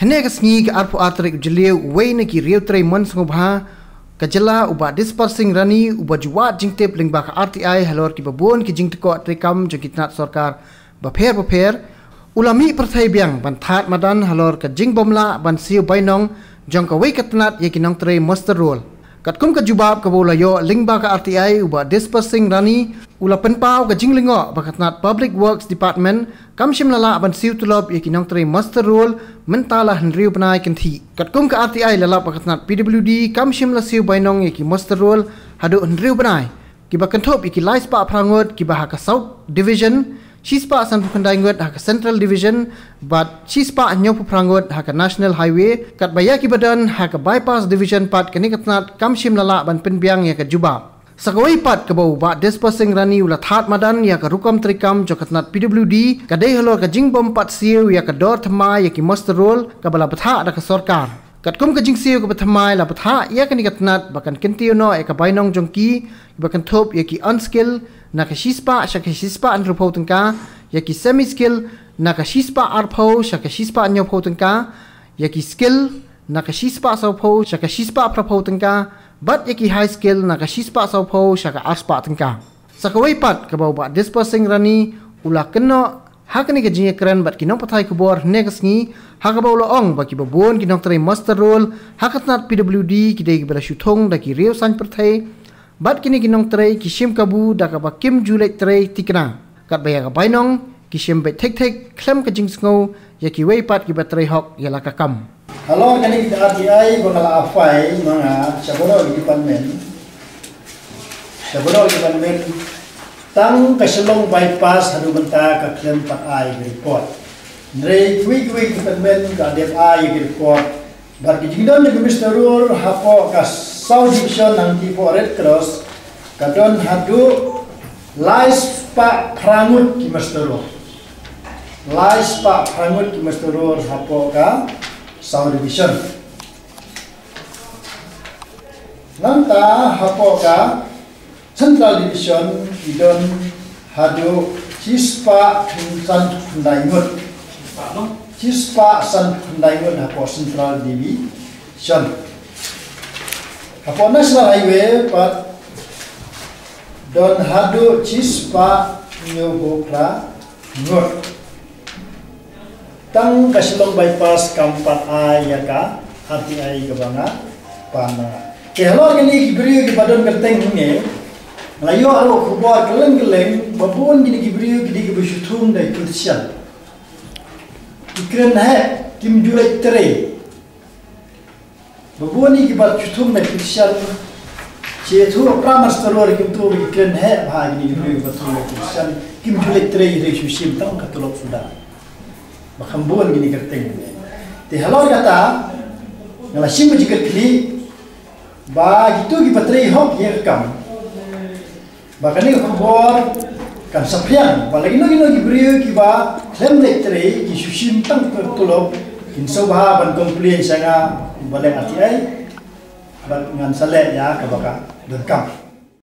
Hene kasngi ke arpo atrik jeliu wei ki riu trai mon sngobha kajala uba dispersing rani uba juwat jingtep lingba ka RTI halor ki babon ki jingteko trikam jokitnat sarkar baper ulami perthai biang ban that madan halor ka jingbomla ban siu bainong jong ka wei katnat yekinong trai master role katkum ka jubab ka bola yo lingba ka RTI uba dispersing rani ula penpau ka jinglingo bakatnat public works department kamshim lala ban siu Tulop yekinong trai master role mentala henriu Bnai kanthi katkum ka RTI lala bakatnat PWD kamshim la siu bainong yeki master role Haduh henriu Bnai kiba kanthop yeki laispa prangot kiba ha ka south division Shispa san pukandai ngot haka Central Division but Shispa nyopu prangot haka National Highway kat bayaki badan haka Bypass Division pat kanikatnat kamshim lala ban penbiang ya ka jubab sakawai pat ka bau ba dispersing rani ula that madan ya ka rukam trikam jokatnat PWD kadai halor ka jingbom pat siu ya ka dor thama ya ki master role ka bala patha da ka sarkar katkum ka jingsiu ka pathamai la patha ya kanikatnat bakan kentio no ya ka bainong jongki bakan thop ya ki unskill nakashispa shakashispa anrupo tengka yaki semi skill nakashispa arpo shakashispa anyopo tengka yaki skill nakashispa sopo shakashispa prapo tengka but yaki high skill nakashispa sopo shaka arspa tengka sakawai pat kabau ba dispersing rani ula keno hakani ka jinge keren bat kinong pathai kubor negasngi hakabau lo ong baki babon kinong trai master role hakatnat PWD kidai bala shutong daki riu san perthai bat kini kinong tray kishim kabu daka ba kim julek tray tikna kat baya ka bainong kishim bet tek klem ka jingsngo ya ki wei pat ki batray hok ya la ka kam halo kani kita RTI bangala afai mga sabono department tang kaselong bypass Haduh benta ka klem pat ai report rei quick department ka dep ai report bar ki jingdon ni Mr. hapo ka South Division ng tipo Red Cross kadon Haduh lais pa prangut ki mastero lais pa prangut ki mastero hapo ka South Division nanta hapo ka Central Division idon Haduh cispa san ndaingut cispa san ndaingut hapo Central Division hapo National Highway pat don Haduh cispa nyobokra ngur tang kasilong bypass kampat ayaka RTI kabanga pana kehlo kini gibriu ki badon kerteng nge layo aro khubor keleng babon gini gibriu gidi gebushutum dai kursian ikren he kim julek tere baboni ki bat chutum na Christian che thu pramar storor kim tu ikren he bhagi ni ru batu Christian kim julek tre re shushim tang ka Tulop sudah bakhambon gini kerteng te halor kata ngala sim jikat kli ba gitu ki patre hok ye kam bakani khobor kan saprian balagi no gi brio ki ba klem le tre ki shushim tang ka Tulop in sobha ban complain sanga balai RTI bat ngan saleh ya kabaka dan kam